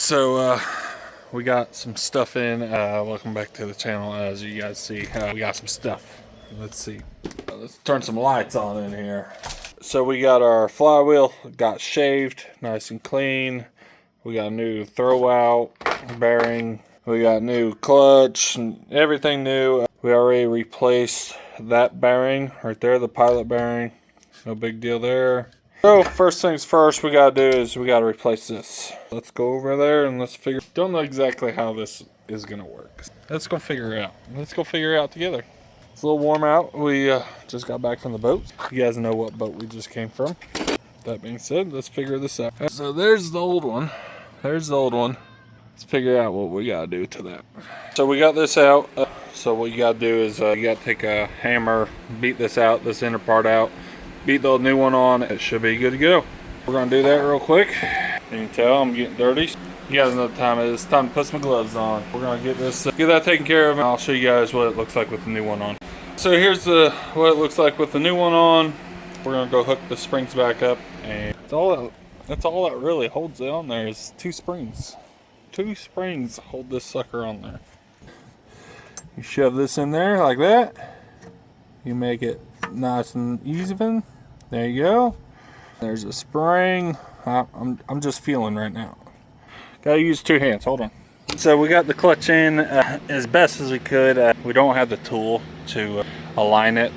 So we got some stuff in. Welcome back to the channel. As you guys see, we got some stuff. Let's see. Let's turn some lights on in here. So we got our flywheel, got shaved, nice and clean. We got a new throwout bearing. We got new clutch and everything new. We already replaced that bearing right there, the pilot bearing. No big deal there. So first things first, we gotta do is we gotta replace this. Let's go over there and let's figure. Don't know exactly how this is gonna work. Let's go figure it out. Let's go figure it out together. It's a little warm out. We just got back from the boat. You guys know what boat we just came from. That being said, let's figure this out. So there's the old one. There's the old one. Let's figure out what we gotta do to that. So we got this out. So what you gotta do is you gotta take a hammer, beat this out, this inner part out. Beat the new one on, it should be good to go. We're gonna do that real quick. You can tell I'm getting dirty. You guys know the time it is. It's time to put some gloves on. We're gonna get this, get that taken care of, and I'll show you guys what it looks like with the new one on. So here's what it looks like with the new one on. We're gonna go hook the springs back up, and that's all that really holds it on there is two springs. Two springs hold this sucker on there. You shove this in there like that. You make it nice and even. There you go. There's a spring. I'm just feeling right now. Gotta use two hands. Hold on. So we got the clutch in as best as we could. We don't have the tool to align it.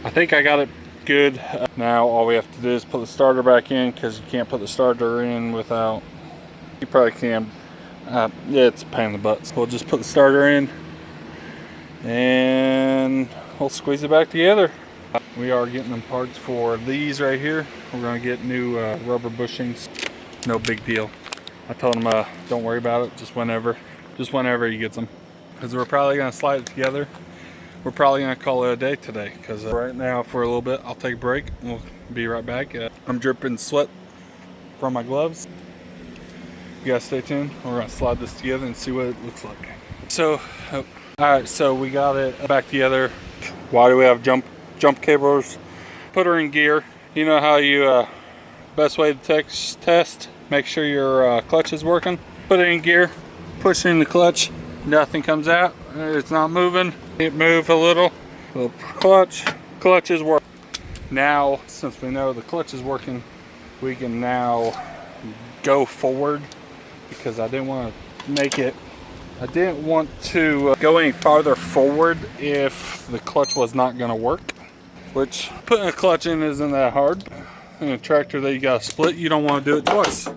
I think I got it good. Now all we have to do is put the starter back in, because you can't put the starter in without. You probably can. Yeah, it's a pain in the butt. So we'll just put the starter in and we'll squeeze it back together. We are getting them parts for these right here. We're going to get new rubber bushings. No big deal. I told them don't worry about it, just whenever you get them. Because we're probably going to slide it together. We're probably going to call it a day today. Because right now for a little bit, I'll take a break and we'll be right back. I'm dripping sweat from my gloves. You guys stay tuned. We're going to slide this together and see what it looks like. So, alright, so we got it back together. Why do we have jump cables? Put her in gear. You know how you best way to test, make sure your clutch is working. Put it in gear, push in the clutch, nothing comes out, it's not moving. It move a little clutch is working. Now since we know the clutch is working, we can now go forward, because I didn't want to go any farther forward if the clutch was not going to work. Which, putting a clutch in isn't that hard. In a tractor that you got to split, you don't want to do it twice.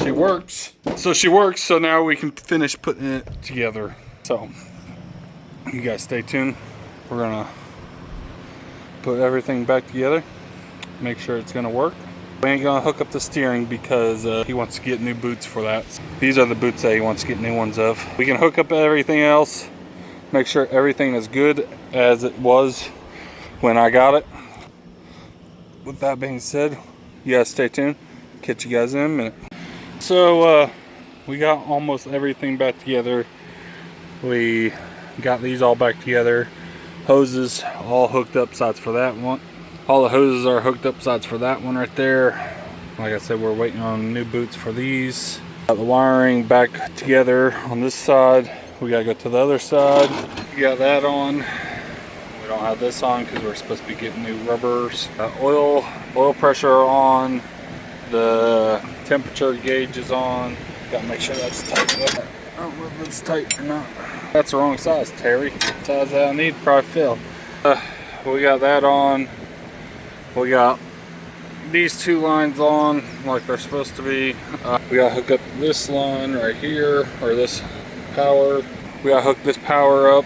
She works. So now we can finish putting it together. So, you guys stay tuned. We're going to put everything back together. Make sure it's going to work. We ain't going to hook up the steering because he wants to get new boots for that. These are the boots that he wants to get new ones of. We can hook up everything else. Make sure everything is good as it was when I got it. With that being said, you guys stay tuned. Catch you guys in a minute. So we got almost everything back together. We got these all back together. Hoses all hooked up sides for that one. All the hoses are hooked up sides for that one right there. Like I said, we're waiting on new boots for these. Got the wiring back together on this side. We gotta go to the other side. We got that on. We don't have this on because we're supposed to be getting new rubbers. Oil pressure on. The temperature gauge is on. Gotta make sure that's tight. I don't know if it's tight or not. That's the wrong size, Terry. The size that I need probably fill. We got that on. We got these two lines on like they're supposed to be. We gotta hook up this line right here, or this power. We gotta hook this power up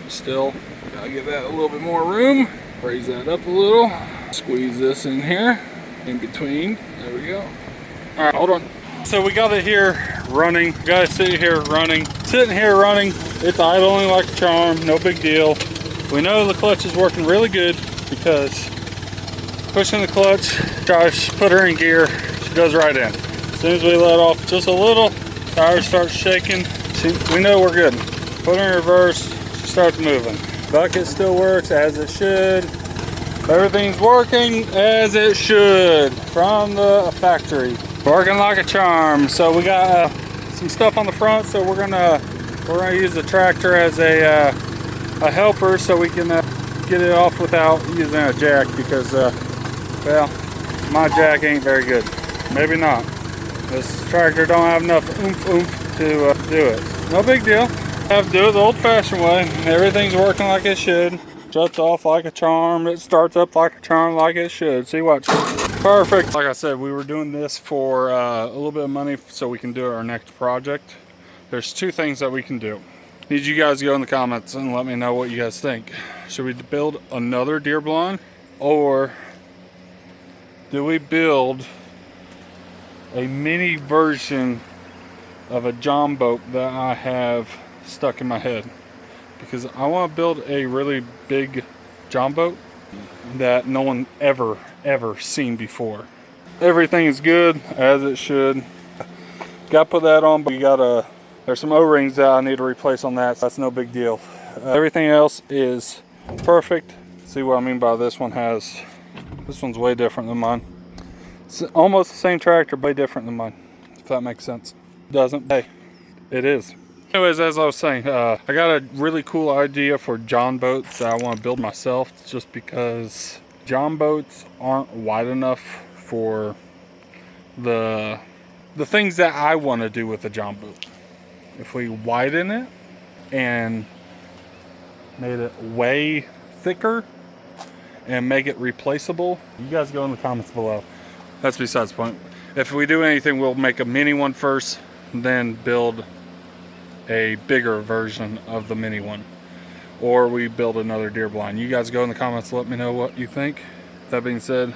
still. Gotta give that a little bit more room. Raise that up a little. Squeeze this in here, in between. There we go. All right, hold on. So we got it here running. Got it sitting here running. It's idling like a charm. No big deal. We know the clutch is working really good because pushing the clutch, try to put her in gear, she goes right in. As soon as we let off just a little, tires start shaking. We know we're good. Put her in reverse, she starts moving. Bucket still works as it should. Everything's working as it should from the factory. Working like a charm. So we got some stuff on the front, so we're gonna use the tractor as a helper, so we can get it off without using a jack, because well, my jack ain't very good. Maybe not. This tractor don't have enough oomph to do it. No big deal. Have to do it the old-fashioned way. Everything's working like it should. Shuts off like a charm. It starts up like a charm, like it should. See, watch. Perfect. Like I said, we were doing this for a little bit of money so we can do our next project. There's two things that we can do. Need you guys to go in the comments and let me know what you guys think. Should we build another deer blind, or do we build a mini version of a John boat that I have stuck in my head? Because I want to build a really big John boat that no one ever seen before. Everything is good as it should. Got to put that on, but there's some O-rings that I need to replace on that, so that's no big deal. Everything else is perfect. See what I mean by this one's way different than mine. It's almost the same tractor, but way different than mine, if that makes sense. Doesn't? Hey, it is. Anyways, as I was saying, I got a really cool idea for John boats that I want to build myself, just because John boats aren't wide enough for the things that I want to do with a John boat. If we widen it and made it way thicker and make it replaceable, you guys go in the comments below. That's besides the point. If we do anything, we'll make a mini one first, then build a bigger version of the mini one, or we build another deer blind. You guys go in the comments, let me know what you think. That being said,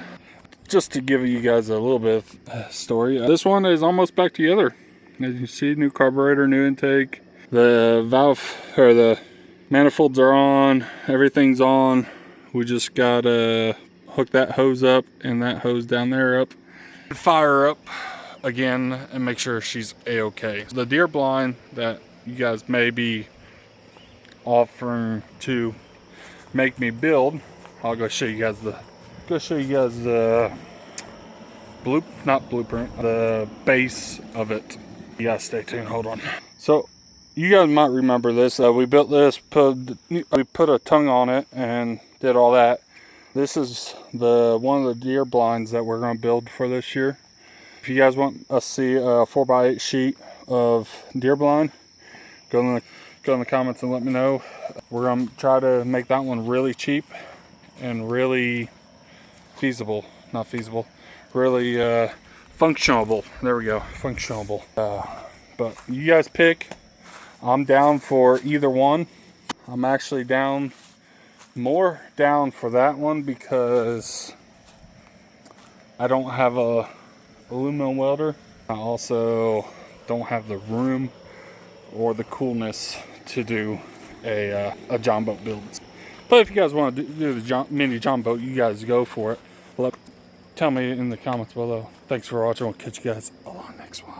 just to give you guys a little bit of story, this one is almost back together. As you see, new carburetor, new intake, the valve or the manifolds are on, everything's on. We just gotta hook that hose up and that hose down there up, fire her up again, and make sure she's a-okay. The deer blind that you guys may be offering to make me build, I'll go show you guys the not blueprint, the base of it. You guys stay tuned, hold on. So you guys might remember this. We built this, we put a tongue on it and did all that. This is one of the deer blinds that we're going to build for this year. If you guys want us to see a 4x8 sheet of deer blind, go in the comments and let me know. We're going to try to make that one really cheap and really really functionable. There we go, functionable. But you guys pick. I'm down for either one. I'm actually more down for that one because I don't have a aluminum welder. I also don't have the room or the coolness to do a John boat build. But if you guys want to do the mini John boat, you guys go for it. Tell me in the comments below. Thanks for watching. We'll catch you guys on the next one.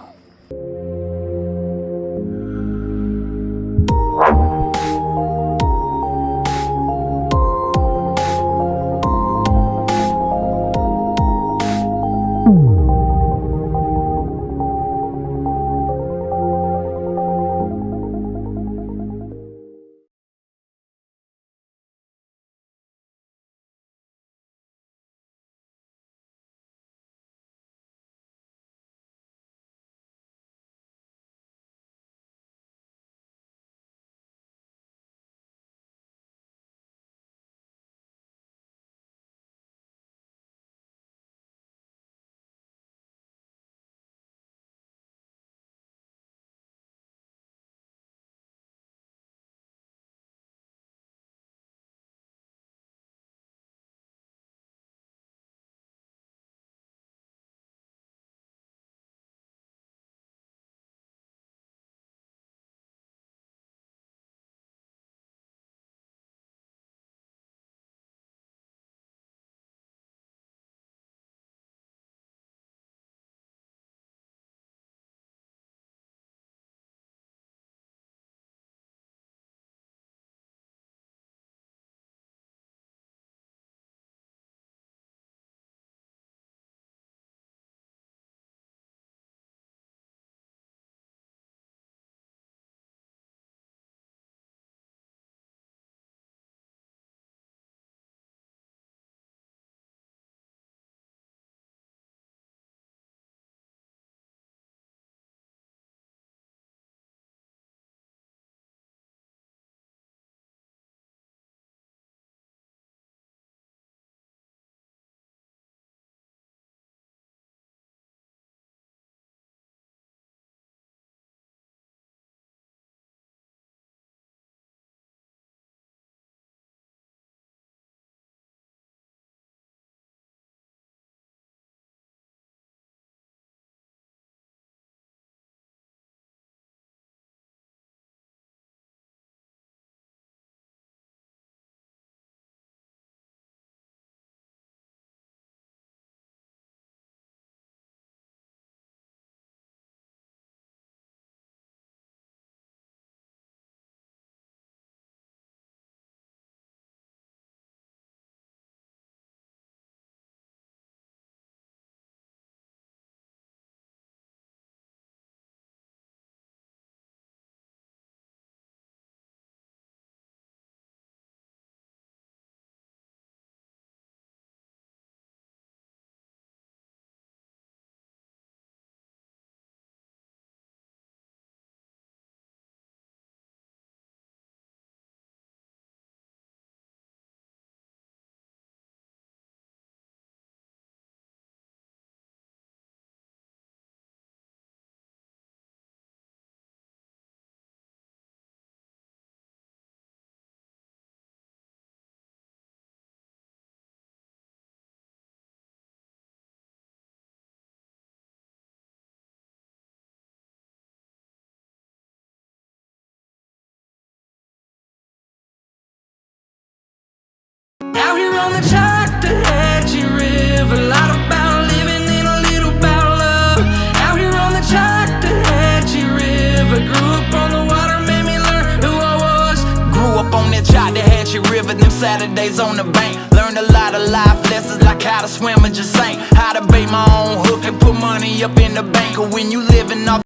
Out here on the Chattahoochee River, a lot about living and a little about love. Out here on the Chattahoochee River, grew up on the water, made me learn who I was. Grew up on that Chattahoochee River, them Saturdays on the bank. Learned a lot of life lessons, like how to swim and just sink, how to bait my own hook and put money up in the bank. When you living off